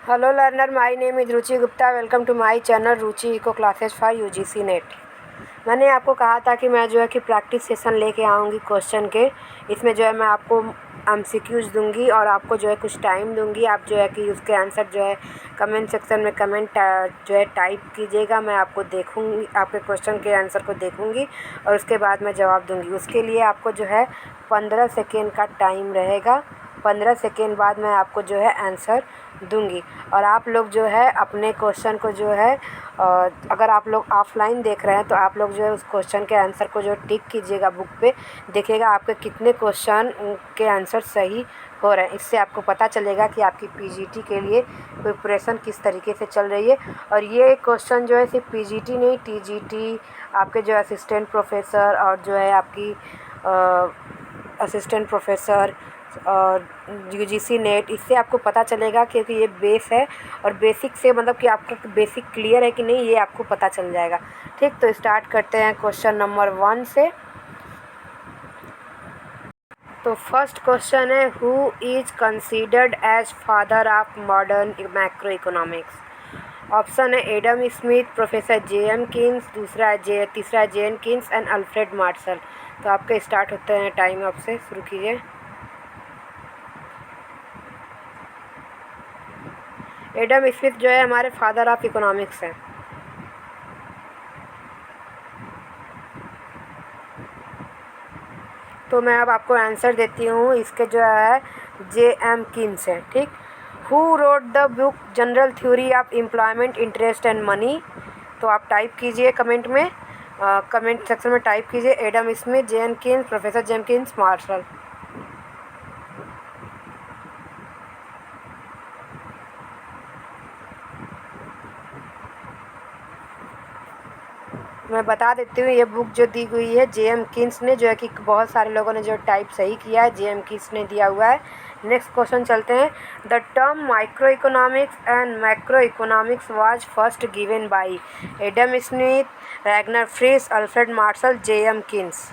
Hello learner, my name is Ruchi Gupta. Welcome to my channel Ruchi eco classes for UGC NET. मैंने आपको कहा था कि मैं जो है कि प्रैक्टिस सेशन लेके आऊँगी क्वेश्चन के. इसमें जो है मैं आपको एमसीक्यूज दूंगी और आपको जो है कुछ टाइम दूंगी. आप जो है कि उसके आंसर जो है कमेंट सेक्शन में कमेंट जो है टाइप कीजिएगा. मैं आपको देखूंगी, आपके क्वेश्चन के आंसर को देखूंगी और उसके बाद मैं जवाब दूंगी. उसके लिए आपको जो है 15 सेकेंड का टाइम रहेगा. 15 सेकेंड बाद मैं आपको जो है आंसर दूंगी. और आप लोग जो है अपने क्वेश्चन को जो है अगर आप लोग ऑफलाइन देख रहे हैं तो आप लोग जो है उस क्वेश्चन के आंसर को जो टिक कीजिएगा बुक पे. देखिएगा आपके कितने क्वेश्चन के आंसर सही हो रहे हैं. इससे आपको पता चलेगा कि आपकी पीजीटी के लिए प्रिपरेशन किस तरीके से चल रही है. और ये क्वेश्चन जो है सिर्फ पीजीटी नहीं, टीजीटी, आपके जो असिस्टेंट प्रोफेसर और जो है आपकी असिस्टेंट प्रोफेसर और यूजीसी नेट, इससे आपको पता चलेगा क्योंकि ये बेस है. और बेसिक से मतलब कि आपका बेसिक क्लियर है कि नहीं ये आपको पता चल जाएगा. ठीक, तो स्टार्ट करते हैं क्वेश्चन नंबर 1 से. तो फर्स्ट क्वेश्चन है, who is considered as father of modern macro economics. Option है Adam Smith, professor J M. Keynes, तीसरा J N. Keynes and Alfred Marshall. तो आपके स्टार्ट होते हैं टाइम. आपसे शुरू कीजिए. एडम स्मिथ जो है हमारे फादर ऑफ इकोनॉमिक्स हैं. तो मैं अब आपको आंसर देती हूँ. इसके जो है जे.एम. कीन्स है. ठीक. Who wrote the book general theory of employment, interest and money. तो आप टाइप कीजिए कमेंट में, कमेंट सेक्शन में टाइप कीजिए Adam Smith, J N. Keynes, professor J M. Keynes, Marshall. मैं बता देती हूँ, ये बुक जो दी हुई है जे.एम. कीन्स ने, जो है कि बहुत सारे लोगों ने जो टाइप सही किया है, जे.एम. कीन्स ने दिया हुआ है. नेक्स्ट क्वेश्चन चलते हैं. The term micro economics and macro economics was first given by Adam Smith, Ragnar Frisch, Alfred Marshall, J M. Keynes.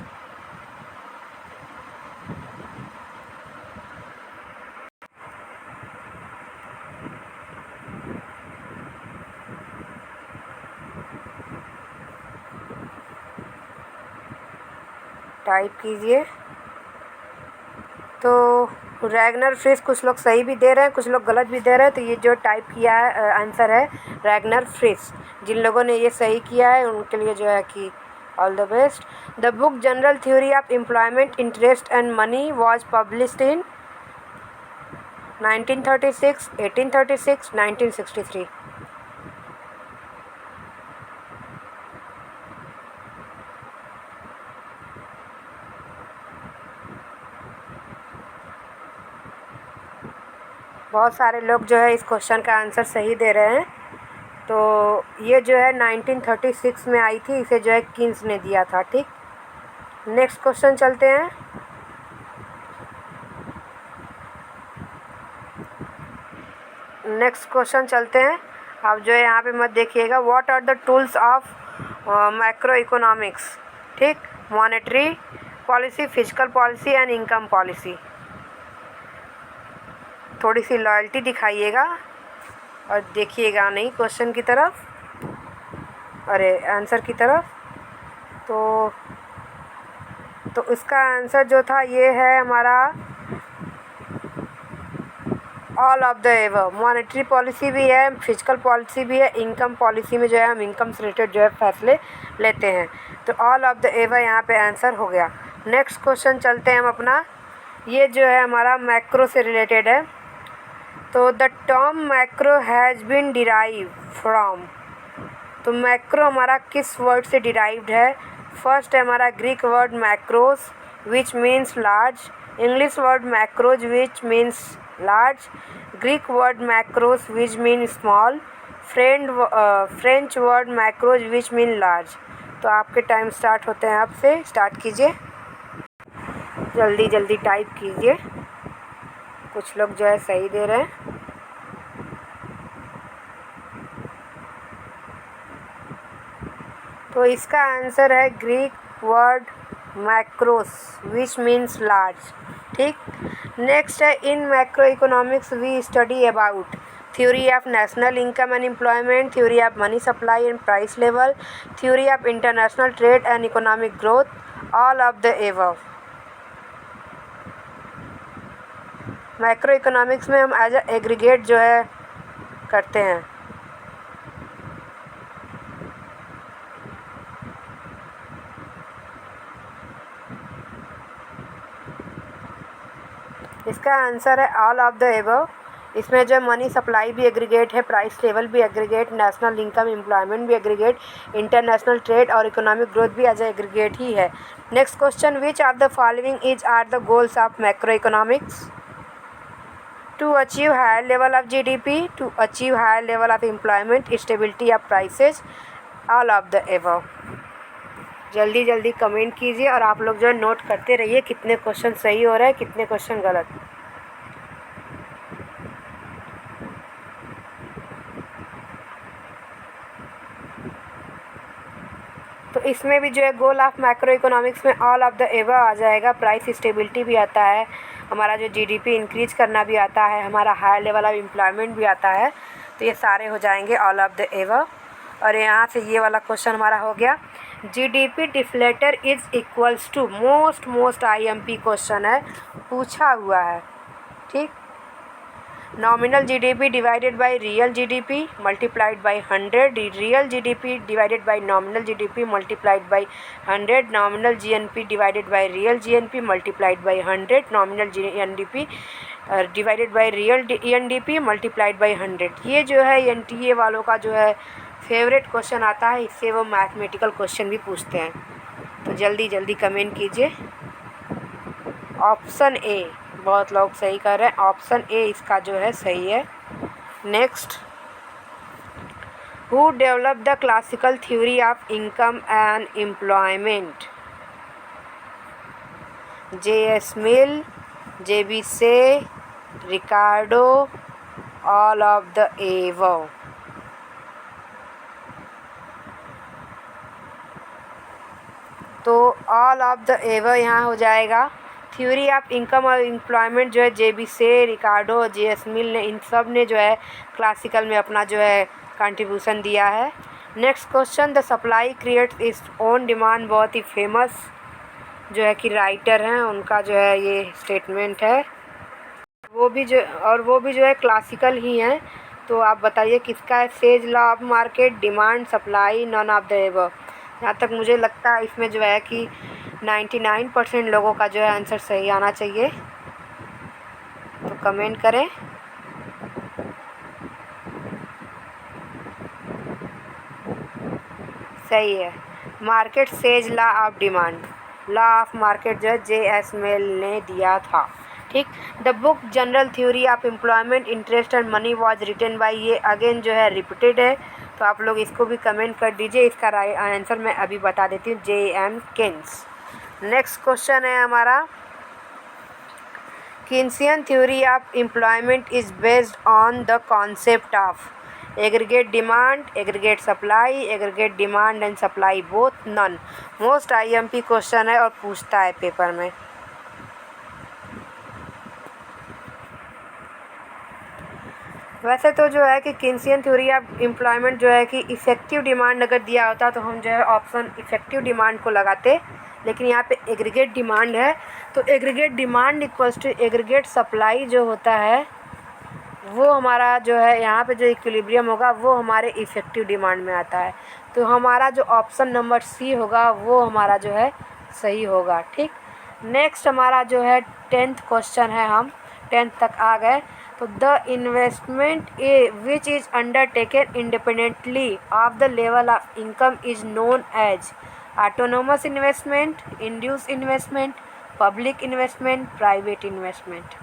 Type कीजिए. तो रैगनर फ्रिश कुछ लोग सही भी दे रहे हैं, कुछ लोग गलत भी दे रहे हैं. तो ये जो टाइप किया है आंसर है रैगनर फ्रिश. जिन लोगों ने ये सही किया है उनके लिए जो है कि all the best. The book general theory of employment, interest and money was published in 1936, 1836, 1963. बहुत सारे लोग जो है इस क्वेश्चन का आंसर सही दे रहे हैं. तो ये जो है 1936 में आई थी. इसे जो है कीन्स ने दिया था. ठीक. नेक्स्ट क्वेश्चन चलते हैं. आप जो है यहाँ पे मत देखिएगा. What are the tools of macro economics. ठीक. Monetary policy, physical policy and income policy. थोड़ी सी लॉयल्टी दिखाइएगा और देखिएगा नहीं क्वेश्चन की तरफ, अरे आंसर की तरफ. तो इसका आंसर जो था ये है हमारा all of the above. Monetary policy भी है, फिजिकल पॉलिसी भी है, इनकम पॉलिसी में जो है हम इनकम से रिलेटेड जो है फैसले लेते हैं. तो ऑल ऑफ द एबव यहाँ पे आंसर हो गया. नेक्स्ट क्वेश्चन चलते हैं हम अपना. ये जो है हमारा मैक्रो से रिलेटेड है. तो the term macro has been derive from. तो मैक्रो हमारा किस वर्ड से डिराइव्ड है. फर्स्ट है हमारा Greek word macros which means large, English word macros which means large, Greek word macros which mean small, French word macros which mean large. तो आपके time start होते हैं. आपसे स्टार्ट कीजिए, जल्दी जल्दी टाइप कीजिए. कुछ लोग जो है सही दे रहे हैं. तो इसका आंसर है Greek word macros which means large. ठीक. नेक्स्ट है in macro economics we study about. theory of national income and employment, theory of money supply and price level, theory of international trade and economic growth, all of the above. Macro economics में हम as aggregate जो है करते हैं। इसका answer है all of the above. इसमें जो मनी सप्लाई भी एग्रीगेट है, प्राइस लेवल भी एग्रीगेट, नेशनल इनकम एम्प्लॉयमेंट भी एग्रीगेट, इंटरनेशनल ट्रेड और इकोनॉमिक ग्रोथ भी एज एग्रीगेट ही है। Next question, which of the following is are the goals of macro economics? To achieve higher level of GDP, to achieve higher level of employment, stability of prices, all of the above. जल्दी जल्दी comment कीजिए और आप लोग जो है note करते रहिए कितने क्वेश्चन सही हो रहे हैं, कितने क्वेश्चन गलत। तो इसमें भी जो है गोल ऑफ मैक्रो इकोनॉमिक्स में ऑल ऑफ द एबव आ जाएगा। प्राइस स्टेबिलिटी भी आता है, हमारा जो जीडीपी इंक्रीज करना भी आता है, हमारा हाई लेवल ऑफ एम्प्लॉयमेंट भी आता है। तो ये सारे हो जाएंगे ऑल ऑफ द एबव। और यहाँ से ये वाला क्वेश्चन हमारा हो गया। GDP deflator is equals to, most IMP question है, पूछा हुआ है। ठीक, nominal GDP divided by real GDP multiplied by 100, real GDP divided by nominal GDP multiplied by 100, nominal GNP divided by real GNP multiplied by 100, nominal GNDP divided by real ENDP multiplied by 100। ये जो है NTA वालों का जो है favourite question आता है, इससे वो मैथमेटिकल क्वेश्चन भी पूछते हैं। तो जल्दी जल्दी कमेंट कीजिए। ऑप्शन ए, बहुत लोग सही कर रहे हैं, ऑप्शन ए इसका जो है सही है। Next, who develop the classical theory of income and employment? J.S. Mill, J.B. से, रिकार्डो, ऑल ऑफ द एबव। तो ऑल ऑफ द एबव यहाँ हो जाएगा। थ्योरी ऑफ इनकम और एम्प्लॉयमेंट जो है J.B. से, रिकार्डो, J.S. मिल ने, इन सब ने जो है क्लासिकल में अपना जो है कंट्रीब्यूशन दिया है। Next question, the supply creates its own demand, बहुत ही फेमस जो है कि राइटर हैं, उनका जो है ये स्टेटमेंट है। वो भी जो है क्लासिकल ही हैं। तो आप बताइए किसका है? Says law of market, demand, supply, none of the above. यहाँ तक मुझे लगता है इसमें जो है कि 99% लोगों का जो है आंसर सही आना चाहिए। तो कमेंट करें। सही है, market says law of demand, law of market जो है J.S. मिल ने दिया था। ठीक, the book general theory of employment, interest and money was written by, ये अगेन जो है रिपीटेड है। तो आप लोग इसको भी कमेंट कर दीजिए। इसका आंसर मैं अभी बता देती हूँ, J.M. केन्स। नेक्स्ट क्वेश्चन है हमारा, Keynesian theory of employment is based on the concept of aggregate demand, aggregate supply, aggregate demand and supply, both, none. Most IMP question है और पूछता है पेपर में। वैसे तो जो है कि केन्सियन थ्योरी ऑफ एम्प्लॉयमेंट जो है कि इफ़ेक्टिव डिमांड अगर दिया होता तो हम जो है ऑप्शन इफ़ेक्टिव डिमांड को लगाते, लेकिन यहाँ पे एग्रीगेट डिमांड है। तो aggregate demand equals to aggregate supply जो होता है वो हमारा जो है यहाँ पे जो इक्विलिब्रियम होगा वो हमारे इफ़ेक्टिव डिमांड में आता है। तो हमारा जो ऑप्शन नंबर सी होगा वो हमारा जो है सही होगा। ठीक, नेक्स्ट हमारा जो है 10th क्वेश्चन है, हम 10th तक आ गए। तो the investment which is undertaken independently of the level of income is known as autonomous investment, induce investment, public investment, private investment.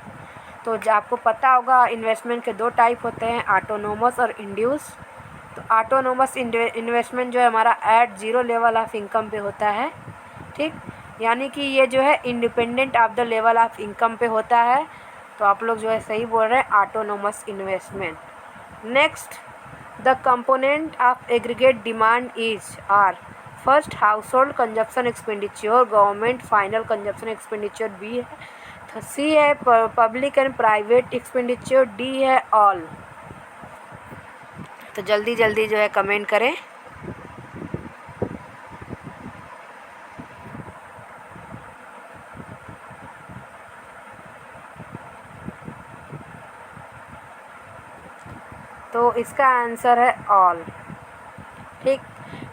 तो जो आपको पता होगा इन्वेस्टमेंट के दो टाइप होते हैं, ऑटोनोमस और इंड्यूस। तो ऑटोनोमस इन्वेस्टमेंट जो है हमारा at zero level of income पे होता है। ठीक, यानी कि ये जो है independent of the level of income पे होता है। तो आप लोग जो है सही बोल रहे हैं, autonomous investment. Next, the component of aggregate demand is are, first household consumption expenditure, government final consumption expenditure, B है, सी है public and private expenditure, D है ऑल। तो जल्दी जल्दी जो है कमेंट करें। तो इसका आंसर है ऑल। ठीक।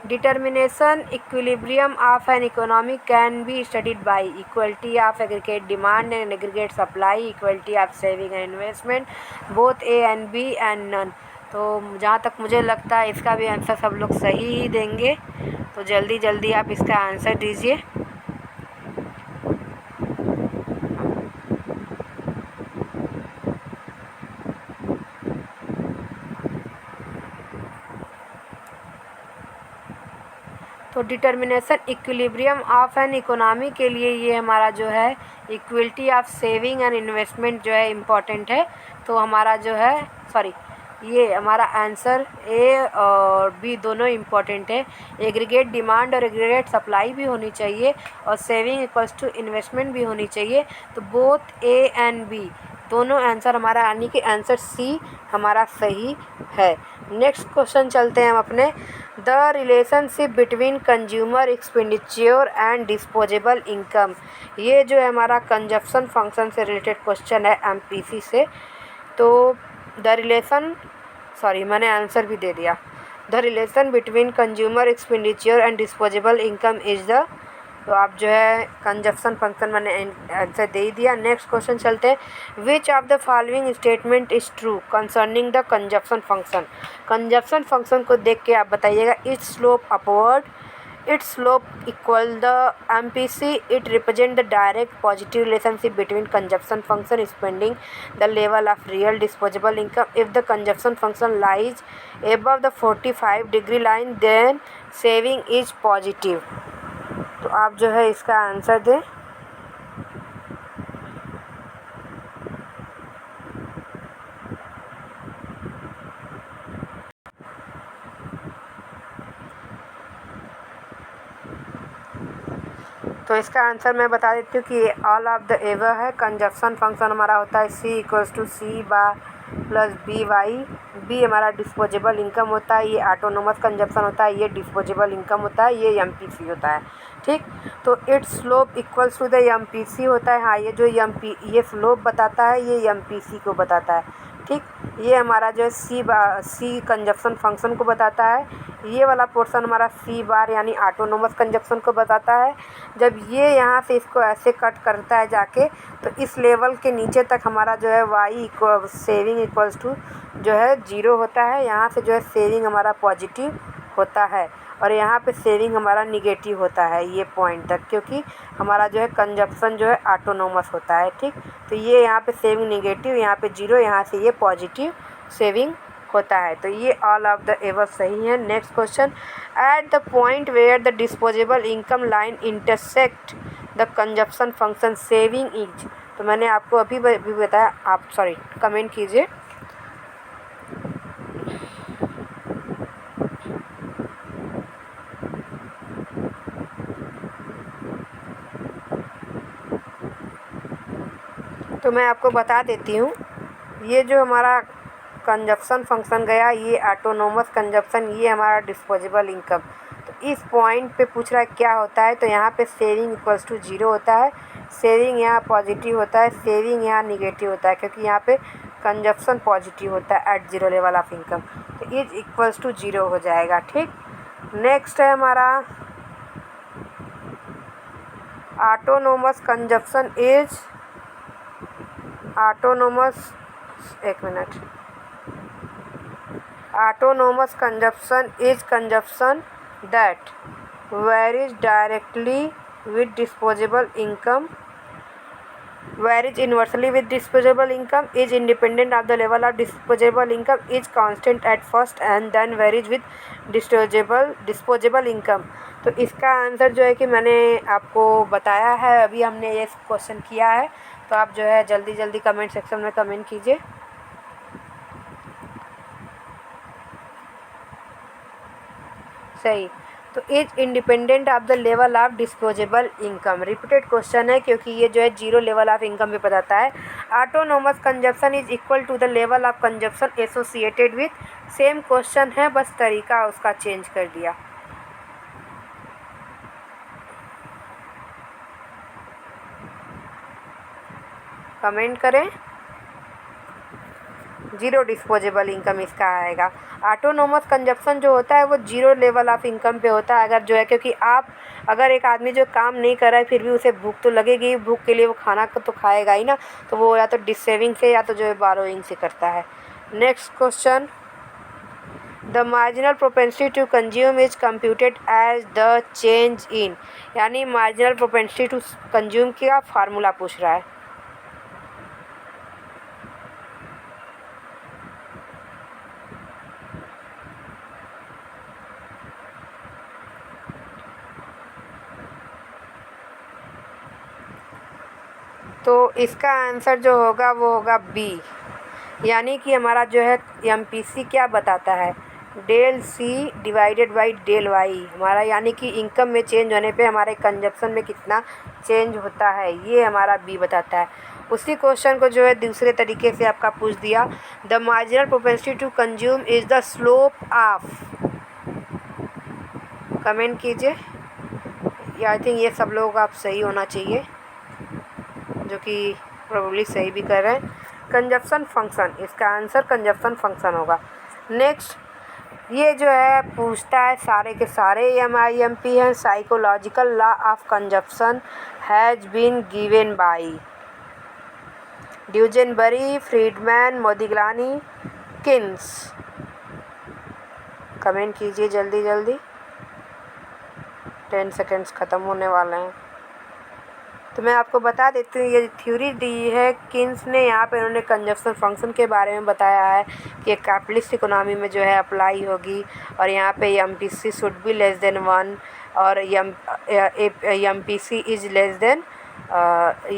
Determination equilibrium of an economy can be studied by equality of aggregate demand and aggregate supply, equality of saving and investment, both A and B and none. तो जहाँ तक मुझे लगता है इसका भी आंसर सब लोग सही ही देंगे। तो जल्दी जल्दी आप इसका आंसर दीजिए। तो determination equilibrium of an economy के लिए ये हमारा जो है equality of saving and investment जो है इम्पॉर्टेंट है। तो हमारा जो है ये हमारा आंसर ए और बी दोनों इम्पॉर्टेंट है। एग्रीगेट डिमांड और एग्रीगेट सप्लाई भी होनी चाहिए और सेविंग इक्वल्स टू इन्वेस्टमेंट भी होनी चाहिए। तो बोथ ए एंड बी दोनों आंसर हमारा, यानी कि आंसर सी हमारा सही है। नेक्स्ट क्वेश्चन चलते हैं हम अपने। The relationship between consumer expenditure and disposable income, ये जो है हमारा कंजप्शन फंक्शन से रिलेटेड क्वेश्चन है एमपीसी से। तो द रिलेशन, मैंने आंसर भी दे दिया। The relation between consumer expenditure and disposable income is the, तो आप जो है कंजप्शन फंक्शन मैंने आंसर दे ही दिया। नेक्स्ट क्वेश्चन चलते हैं। विच of the following statement is true concerning the consumption function. Consumption function को देख के आप बताइएगा। It's slope upward, its slope equal the MPC, it represent the direct positive relationship between consumption function spending the level of real disposable income. If the consumption function lies above the 45-degree line then saving is positive. तो आप जो है इसका answer दें। तो इसका answer मैं बता देती हूँ कि ऑल ऑफ द एवर है। कंजप्शन फंक्शन हमारा होता है C equals to C bar plus B Y. B हमारा डिस्पोजेबल इनकम होता है, ये ऑटोनोमस कंजप्शन होता है, ये डिस्पोजेबल इनकम होता है, ये एमपीसी होता है। ठीक। तो its slope equals to the MPC होता है। हाँ, ये जो ये स्लोप बताता है ये एमपीसी को बताता है। ठीक। ये हमारा जो है सी कंजप्शन फंक्शन को बताता है। ये वाला पोर्शन हमारा सी बार यानी ऑटोनोमस कंजप्शन को बताता है। जब ये यहाँ से इसको ऐसे कट करता है जाके, तो इस लेवल के नीचे तक हमारा जो है Y equal saving equals to जो है 0 होता है। यहाँ से जो है सेविंग हमारा पॉजिटिव होता है और यहाँ पे सेविंग हमारा निगेटिव होता है ये पॉइंट तक, क्योंकि हमारा जो है कंजप्शन जो है ऑटोनोमस होता है। ठीक। तो ये यहाँ पे सेविंग निगेटिव, यहाँ पे 0, यहाँ से ये पॉजिटिव सेविंग होता है। तो ये ऑल ऑफ द एवर सही है। Next question. At the point where the disposable income line intersect the consumption function saving is, तो मैंने आपको अभी बताया। आप कमेंट कीजिए। तो मैं आपको बता देती हूँ, ये जो हमारा कंजप्शन फंक्शन गया, ये ऑटोनोमस कंजप्शन, ये हमारा डिस्पोजेबल इनकम। तो इस पॉइंट पे पूछ रहा है क्या होता है, तो यहाँ पे सेविंग इक्वल्स टू 0 होता है, सेविंग यहाँ पॉजिटिव होता है, सेविंग यहाँ निगेटिव होता है, क्योंकि यहाँ पे कंजप्शन पॉजिटिव होता है एट 0 लेवल ऑफ इनकम। तो इज इक्वल्स टू 0 हो जाएगा। ठीक। नेक्स्ट है हमारा autonomous consumption is Autonomous consumption is consumption that varies directly with disposable income, varies inversely with disposable income, is independent of the level of disposable income, is constant at first and then varies with disposable income. तो इसका answer जो है कि मैंने आपको बताया है, अभी हमने ये क्वेश्चन किया है। तो आप जो है जल्दी जल्दी कमेंट सेक्शन में कमेंट कीजिए। सही। तो is independent of the level of disposable income. Repeated question है क्योंकि ये जो है जीरो लेवल ऑफ इनकम पे बताता है। Autonomous consumption is equal to the level of consumption associated with. Same question है, बस तरीका उसका चेंज कर दिया। कमेंट करें। जीरो डिस्पोजेबल इनकम इसका आएगा। ऑटोनोमस कंजप्शन जो होता है वो जीरो लेवल ऑफ इनकम पे होता है। अगर जो है क्योंकि आप अगर एक आदमी जो काम नहीं कर रहा है फिर भी उसे भूख तो लगेगी, भूख के लिए वो खाना को तो खाएगा ही ना, तो वो या तो डिसेविंग से या तो जो है बारोइंग से करता है। Next question, the marginal propensity to consume is computed as the change in, यानी मार्जिनल प्रोपेंसिटी टू कंज्यूम का फार्मूला पूछ रहा है। तो इसका आंसर जो होगा वो होगा बी, यानी कि हमारा जो है एमपीसी क्या बताता है, del C divided by del Y हमारा, यानी कि इनकम में चेंज होने पे हमारे कंजप्शन में कितना चेंज होता है, ये हमारा बी बताता है। उसी क्वेश्चन को जो है दूसरे तरीके से आपका पूछ दिया, the marginal propensity to consume is the slope of. Comment कीजिए। आई थिंक ये सब लोग आप सही होना चाहिए, जो कि प्रोबेबली सही भी कर रहे हैं। कंजप्शन फंक्शन, इसका आंसर कंजप्शन फंक्शन होगा। नेक्स्ट, ये जो है पूछता है सारे के सारे एमआईएमपी हैं। Psychological law of consumption has been given by Duesenberry, Friedman, Modigliani, Keynes. Comment कीजिए जल्दी जल्दी, 10 सेकेंड्स ख़त्म होने वाले हैं। तो मैं आपको बता देती हूँ, ये थ्योरी दी है किन्स ने। यहाँ पे उन्होंने कंजप्शन फंक्शन के बारे में बताया है कि एक कैपिटलिस्ट इकोनॉमी में जो है अप्लाई होगी, और यहाँ पे MPC should be less then 1 और MPC is less than,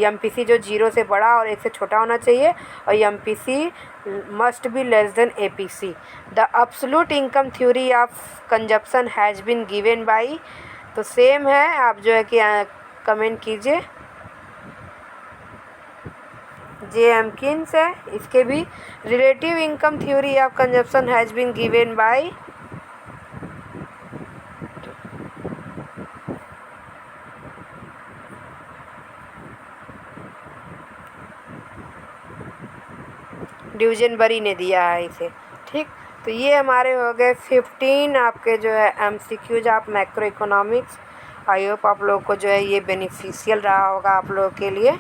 MPC जो 0 से बड़ा और 1 से छोटा होना चाहिए, और MPC must be less than APC. The absolute income theory of consumption has been given by, तो सेम है, आप जो है कि कमेंट कीजिए। जे.एम. किन्स है, इसके भी relative income theory of consumption has been given by Duesenberry ने दिया है इसे। ठीक, तो ये हमारे हो गए 15 आपके जो है MCQs of macro economics. I hope आप लोग को जो है ये बेनिफिशियल रहा होगा आप लोगों के लिए,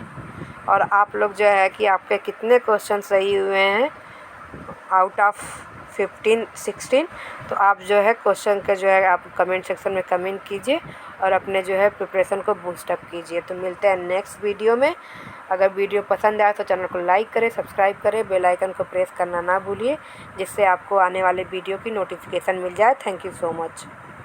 और आप लोग जो है कि आपके कितने क्वेश्चन सही हुए हैं आउट ऑफ 16। तो आप जो है क्वेश्चन के जो है आप कमेंट सेक्शन में कमेंट कीजिए और अपने जो है प्रिपरेशन को बूस्टअप कीजिए। तो मिलते हैं नेक्स्ट वीडियो में। अगर वीडियो पसंद आए तो चैनल को लाइक करें, सब्सक्राइब करें, बेल आइकन को प्रेस करना ना भूलिए, जिससे आपको आने वाले वीडियो की नोटिफिकेशन मिल जाए। Thank you so much.